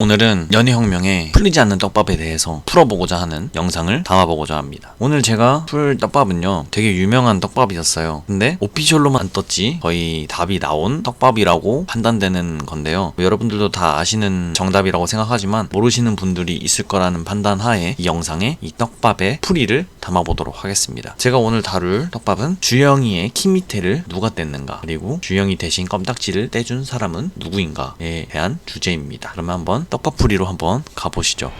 오늘은 연애혁명의 풀리지 않는 떡밥에 대해서 풀어보고자 하는 영상을 담아보고자 합니다. 오늘 제가 풀 떡밥은요, 되게 유명한 떡밥이었어요. 근데 오피셜로만 떴지 거의 답이 나온 떡밥이라고 판단되는 건데요. 여러분들도 다 아시는 정답이라고 생각하지만 모르시는 분들이 있을 거라는 판단하에 이 영상에 이 떡밥의 풀이를 담아보도록 하겠습니다. 제가 오늘 다룰 떡밥은 주영이의 키 밑에를 누가 뗐는가, 그리고 주영이 대신 껌딱지를 떼준 사람은 누구인가에 대한 주제입니다. 그러면 한번 떡밥풀이로 한번 가보시죠.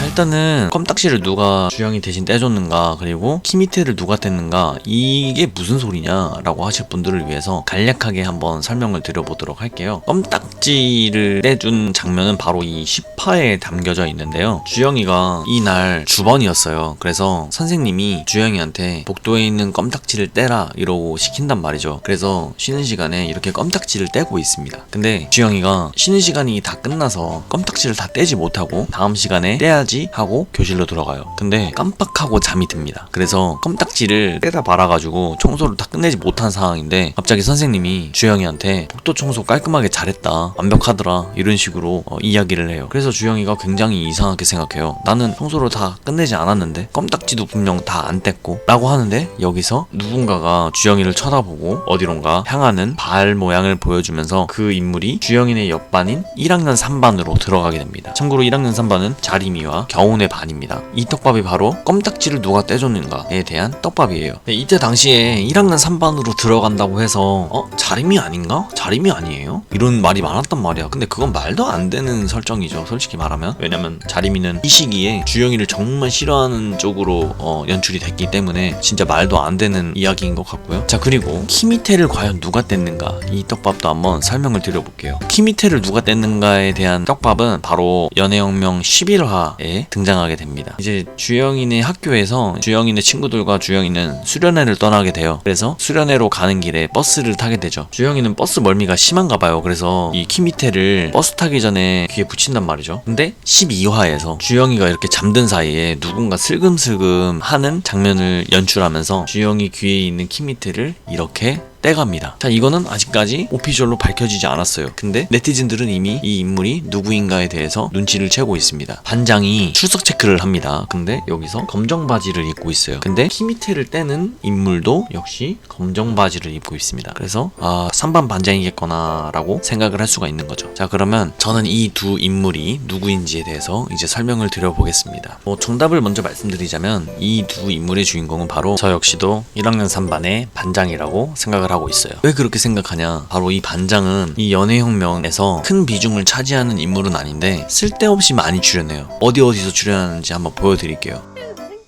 일단은 껌딱지를 누가 주영이 대신 떼줬는가, 그리고 키 밑에를 누가 뗐는가, 이게 무슨 소리냐 라고 하실 분들을 위해서 간략하게 한번 설명을 드려보도록 할게요. 껌딱지를 떼준 장면은 바로 이 10화에 담겨져 있는데요, 주영이가 이날 주번이었어요. 그래서 선생님이 주영이한테 복도에 있는 껌딱지를 떼라 이러고 시킨단 말이죠. 그래서 쉬는 시간에 이렇게 껌딱지를 떼고 있습니다. 근데 주영이가 쉬는 시간이 다 끝나서 껌딱지를 다 떼지 못하고 다음 시간에 떼야지 하고 교실로 들어가요. 근데 깜빡하고 잠이 듭니다. 그래서 껌딱지를 떼다 말아가지고 청소를 다 끝내지 못한 상황인데, 갑자기 선생님이 주영이한테 복도 청소 깔끔하게 잘했다, 완벽하더라, 이런 식으로 이야기를 해요. 그래서 주영이가 굉장히 이상하게 생각해요. 나는 청소를 다 끝내지 않았는데, 껌딱지도 분명 다 안 뗐고 라고 하는데, 여기서 누군가가 주영이를 쳐다보고 어디론가 향하는 발 모양을 보여주면서 그 인물이 주영이네 옆반인 1학년 3반으로 들어가게 됩니다. 참고로 1학년 3반은 자림이와 겨운의 반입니다. 이 떡밥이 바로 껌딱지를 누가 떼줬는가에 대한 떡밥이에요. 이때 당시에 1학년 3반으로 들어간다고 해서 자림이 아닌가? 자림이 아니에요? 이런 말이 많았단 말이야. 근데 그건 말도 안 되는 설정이죠, 솔직히 말하면. 왜냐면 자림이는 이 시기에 주영이를 정말 싫어하는 쪽으로 연출이 됐기 때문에 진짜 말도 안 되는 이야기인 것 같고요. 자, 그리고 키 밑에를 과연 누가 뗐는가, 이 떡밥도 한번 설명을 드려볼게요. 키 밑에를 누가 뗐는가에 대한 떡밥은 바로 연애혁명 11화에 등장하게 됩니다. 이제 주영이네 학교에서 주영이네 친구들과 주영이는 수련회를 떠나게 돼요. 그래서 수련회로 가는 길에 버스를 타게 되죠. 주영이는 버스 멀미가 심한가 봐요. 그래서 이 키 밑에를 버스 타기 전에 귀에 붙인단 말이죠. 근데 12화에서 주영이가 이렇게 잠든 사이에 누군가 슬금슬금 하는 장면을 연출하면서 주영이 귀에 있는 키 밑에를 이렇게 떼갑니다. 자, 이거는 아직까지 오피셜로 밝혀지지 않았어요. 근데 네티즌들은 이미 이 인물이 누구인가에 대해서 눈치를 채고 있습니다. 반장이 출석 체크를 합니다. 근데 여기서 검정 바지를 입고 있어요. 근데 키 밑에를 떼는 인물도 역시 검정 바지를 입고 있습니다. 그래서 3반 반장이겠거나 라고 생각을 할 수가 있는 거죠. 자, 그러면 저는 이 두 인물이 누구인지에 대해서 이제 설명을 드려보겠습니다. 정답을 먼저 말씀드리자면 이 두 인물의 주인공은 바로 저 역시도 1학년 3반의 반장이라고 생각을 하고 있어요. 왜 그렇게 생각하냐, 바로 이 반장은 이 연애혁명에서 큰 비중을 차지하는 인물은 아닌데 쓸데없이 많이 출연해요. 어디서 출연하는지 한번 보여드릴게요.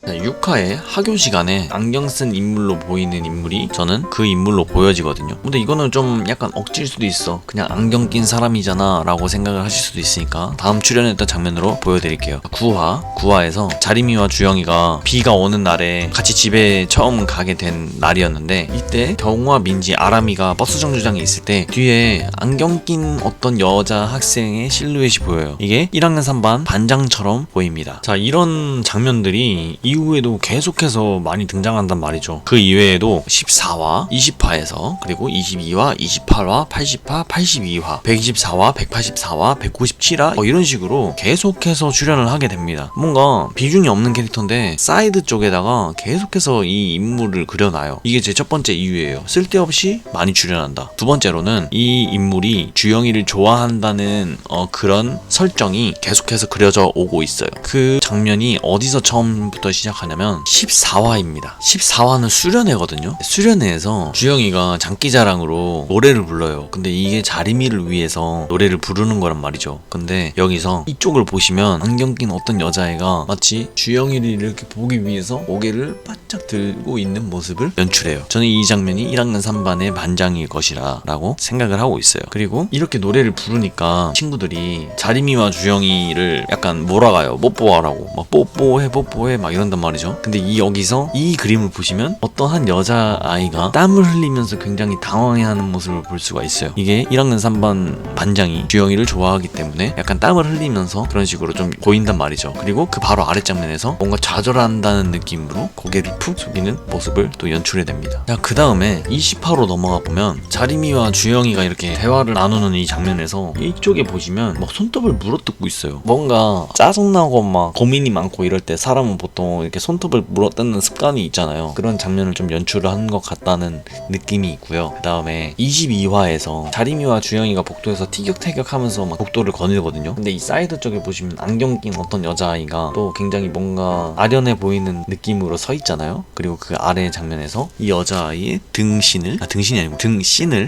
6화에 학교 시간에 안경 쓴 인물로 보이는 인물이 저는 그 인물로 보여지거든요. 근데 이거는 좀 약간 억지일 수도 있어. 그냥 안경 낀 사람이잖아 라고 생각을 하실 수도 있으니까 다음 출연했던 장면으로 보여드릴게요. 9화에서 자림이와 주영이가 비가 오는 날에 같이 집에 처음 가게 된 날이었는데, 이때 경우와 민지, 아람이가 버스 정류장에 있을 때 뒤에 안경 낀 어떤 여자 학생의 실루엣이 보여요. 이게 1학년 3반 반장처럼 보입니다. 자, 이런 장면들이 이후에도 계속해서 많이 등장한단 말이죠. 그 이외에도 14화, 20화에서, 그리고 22화, 28화, 80화, 82화, 124화, 184화, 197화 이런 식으로 계속해서 출연을 하게 됩니다. 뭔가 비중이 없는 캐릭터인데 사이드 쪽에다가 계속해서 이 인물을 그려놔요. 이게 제 첫 번째 이유예요. 쓸데없이 많이 출연한다. 두 번째로는 이 인물이 주영이를 좋아한다는 그런 설정이 계속해서 그려져 오고 있어요. 그 장면이 어디서 처음부터 시작하냐면 14화입니다. 14화는 수련회거든요. 수련회에서 주영이가 장기자랑으로 노래를 불러요. 근데 이게 자림이를 위해서 노래를 부르는 거란 말이죠. 근데 여기서 이쪽을 보시면 안경 낀 어떤 여자애가 마치 주영이를 이렇게 보기 위해서 고개를 바짝 들고 있는 모습을 연출해요. 저는 이 장면이 1학년 3반의 반장일 것이라 라고 생각을 하고 있어요. 그리고 이렇게 노래를 부르니까 친구들이 자림이와 주영이를 약간 몰아가요. 뽀뽀하라고. 막 뽀뽀해 막 이런단 된단 말이죠. 근데 여기서 이 그림을 보시면 어떤 한 여자아이가 땀을 흘리면서 굉장히 당황해하는 모습을 볼 수가 있어요. 이게 1학년 3반 반장이 주영이를 좋아하기 때문에 약간 땀을 흘리면서 그런 식으로 좀 보인단 말이죠. 그리고 그 바로 아래 장면에서 뭔가 좌절한다는 느낌으로 고개를 푹 숙이는 모습을 또 연출해냅니다. 자, 그 다음에 20화로 넘어가 보면 자리미와 주영이가 이렇게 대화를 나누는 이 장면에서 이쪽에 보시면 막 손톱을 물어뜯고 있어요. 뭔가 짜증나고 막 고민이 많고 이럴 때 사람은 보통 이렇게 손톱을 물어뜯는 습관이 있잖아요. 그런 장면을 좀 연출을 한 것 같다는 느낌이 있고요. 그 다음에 22화에서 자리미와 주영이가 복도에서 티격태격하면서 막 복도를 거닐거든요. 근데 이 사이드 쪽에 보시면 안경 낀 어떤 여자아이가 또 굉장히 뭔가 아련해 보이는 느낌으로 서 있잖아요. 그리고 그 아래 장면에서 이 여자아이의 등신을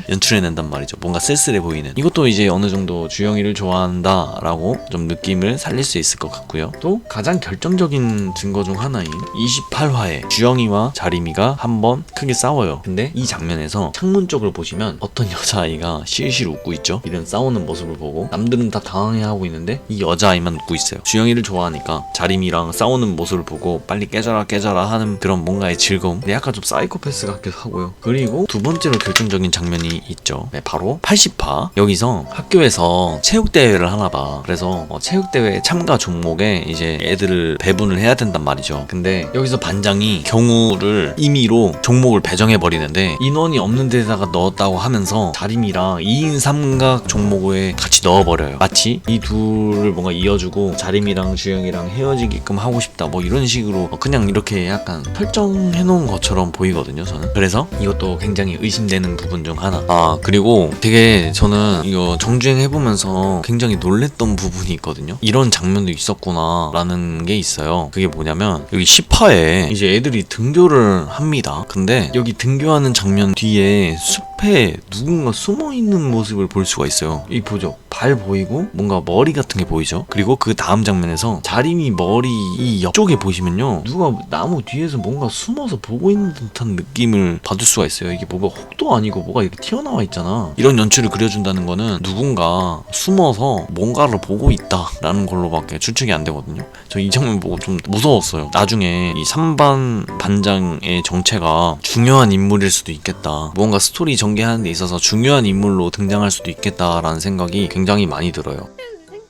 연출해낸단 말이죠. 뭔가 쓸쓸해 보이는. 이것도 이제 어느 정도 주영이를 좋아한다라고 좀 느낌을 살릴 수 있을 것 같고요. 또 가장 결정적인 증거 중 하나인 28화에 주영이와 자리미가 한번 크게 싸워요. 근데 이 장면에서 창문 쪽을 보시면 어떤 여자아이가 실실 웃고 있죠. 이런 싸우는 모습을 보고 남들은 다 당황해하고 있는데 이 여자아이만 웃고 있어요. 주영이를 좋아하니까 자리미랑 싸우는 모습을 보고 빨리 깨져라 하는 그런 뭔가의 즐거움. 근데 약간 좀 사이코패스 같기도 하고요. 그리고 두 번째로 결정적인 장면이 있죠. 네, 바로 80화. 여기서 학교에서 체육대회를 하나 봐. 그래서 체육대회 참가 종목에 이제 애들을 배분을 해야 된단 말이죠. 근데 여기서 반장이 경우를 임의로 종목을 배정해버리는데 인원이 없는 데다가 넣었다고 하면서 자림이랑 2인 3각 종목에 같이 넣어버려요. 마치 이 둘을 뭔가 이어주고 자림이랑 주영이랑 헤어지게끔 하고 싶다 뭐 이런 식으로 그냥 이렇게 약간 설정해놓은 것처럼 보이거든요, 저는. 그래서 이것도 굉장히 의심되는 부분 중 하나. 그리고 되게 저는 이거 정주행 해보면서 굉장히 놀랬던 부분이 있거든요. 이런 장면도 있었구나 라는 게 있어요. 그게 뭐냐면 여기 10화에 이제 애들이 등교를 합니다. 근데 여기 등교하는 장면 뒤에 숲에 누군가 숨어있는 모습을 볼 수가 있어요. 이 보죠. 발 보이고 뭔가 머리 같은 게 보이죠. 그리고 그 다음 장면에서 자림이 머리 이 옆쪽에 보시면요, 누가 나무 뒤에서 뭔가 숨어서 보고 있는 듯한 느낌을 받을 수가 있어요. 이게 뭐가 혹도 아니고 뭐가 이렇게 튀어나와 있잖아. 이런 연출을 그려준다는 거는 누군가 숨어서 뭔가를 보고 있다라는 걸로밖에 추측이 안 되거든요. 저 이 장면 보고 좀 무서웠어요. 나중에 이 3반 반장의 정체가 중요한 인물일 수도 있겠다. 뭔가 스토리 전개하는 데 있어서 중요한 인물로 등장할 수도 있겠다라는 생각이 굉장히 많이 들어요.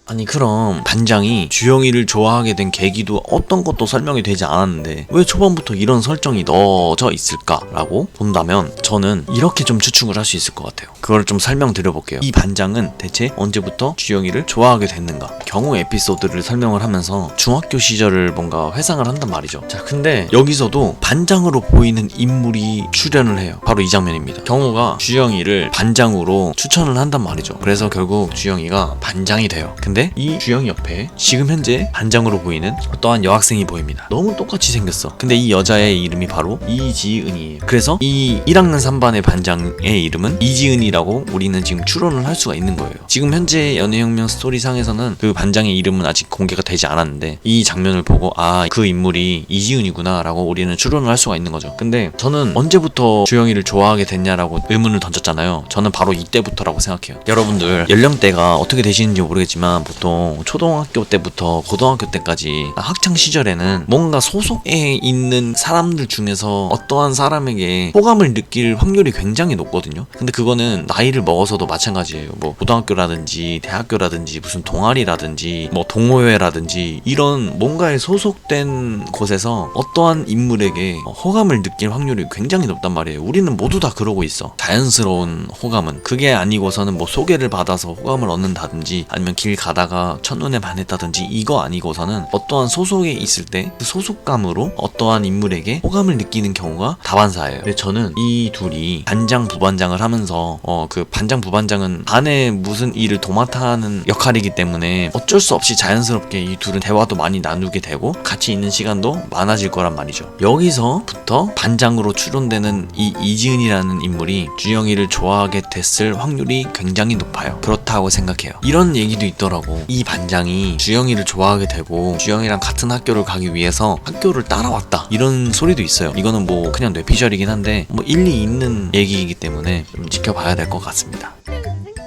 아니, 그럼 반장이 주영이를 좋아하게 된 계기도 어떤 것도 설명이 되지 않았는데 왜 초반부터 이런 설정이 넣어져 있을까라고 본다면 저는 이렇게 좀 추측을 할 수 있을 것 같아요. 그걸 좀 설명드려볼게요. 이 반장은 대체 언제부터 주영이를 좋아하게 됐는가, 경우 에피소드를 설명을 하면서 중학교 시절을 뭔가 회상을 한단 말이죠. 자, 근데 여기서도 반장으로 보이는 인물이 출연을 해요. 바로 이 장면입니다. 경우가 주영이를 반장으로 추천을 한단 말이죠. 그래서 결국 주영이가 반장이 돼요. 근데 이 주영이 옆에 지금 현재 반장으로 보이는 어떠한 여학생이 보입니다. 너무 똑같이 생겼어. 근데 이 여자의 이름이 바로 이지은이에요. 그래서 이 1학년 3반의 반장의 이름은 이지은이라고 우리는 지금 추론을 할 수가 있는 거예요. 지금 현재 연애혁명 스토리상에서는 그 반장의 이름은 아직 공개가 되지 않았는데 이 장면을 보고 그 인물이 이지은이구나 라고 우리는 추론을 할 수가 있는 거죠. 근데 저는 언제부터 주영이를 좋아하게 됐냐라고 의문을 던졌잖아요. 저는 바로 이때부터라고 생각해요. 여러분들 연령대가 어떻게 되시는지 모르겠지만 보통 초등학교 때부터 고등학교 때까지 학창 시절에는 뭔가 소속에 있는 사람들 중에서 어떠한 사람에게 호감을 느낄 확률이 굉장히 높거든요. 근데 그거는 나이를 먹어서도 마찬가지예요. 뭐 고등학교라든지 대학교라든지 무슨 동아리라든지 뭐 동호회라든지 이런 뭔가에 소속된 곳에서 어떠한 인물에게 호감을 느낄 확률이 굉장히 높단 말이에요. 우리는 모두 다 그러고 있어. 자연스러운 호감은. 그게 아니고서는 뭐 소개를 받아서 호감을 얻는다든지 아니면 길 가다가 첫눈에 반했다든지 이거 아니고서는 어떠한 소속에 있을 때 그 소속감으로 어떠한 인물에게 호감을 느끼는 경우가 다반사예요. 근데 저는 이 둘이 반장 부반장을 하면서 그 반장 부반장은 반에 무슨 일을 도맡아 하는 역할이기 때문에 어쩔 수 없이 자연스럽게 이 둘은 대화도 많이 나누게 되고 같이 있는 시간도 많아질 거란 말이죠. 여기서부터 반장으로 추론되는 이 이지은이라는 인물이 주영이를 좋아하게 됐을 확률이 굉장히 높아요. 그렇다고 생각해요. 이런 얘기도 있더라고. 이 반장이 주영이를 좋아하게 되고 주영이랑 같은 학교를 가기 위해서 학교를 따라왔다, 이런 소리도 있어요. 이거는 뭐 그냥 뇌피셜이긴 한데 뭐 일리 있는 얘기이기 때문에 좀 지켜봐야 될 것 같습니다.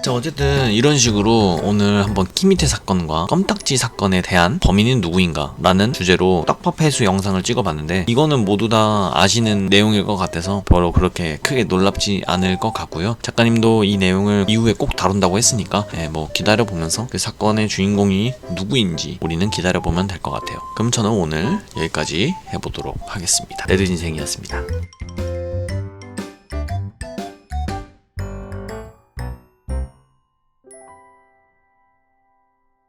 자, 어쨌든 이런 식으로 오늘 한번 키미테 사건과 껌딱지 사건에 대한 범인은 누구인가 라는 주제로 떡밥 해수 영상을 찍어봤는데, 이거는 모두 다 아시는 내용일 것 같아서 별로 그렇게 크게 놀랍지 않을 것 같고요. 작가님도 이 내용을 이후에 꼭 다룬다고 했으니까 뭐 기다려보면서 그 사건의 주인공이 누구인지 우리는 기다려보면 될 것 같아요. 그럼 저는 오늘 여기까지 해보도록 하겠습니다. 레드진생이었습니다.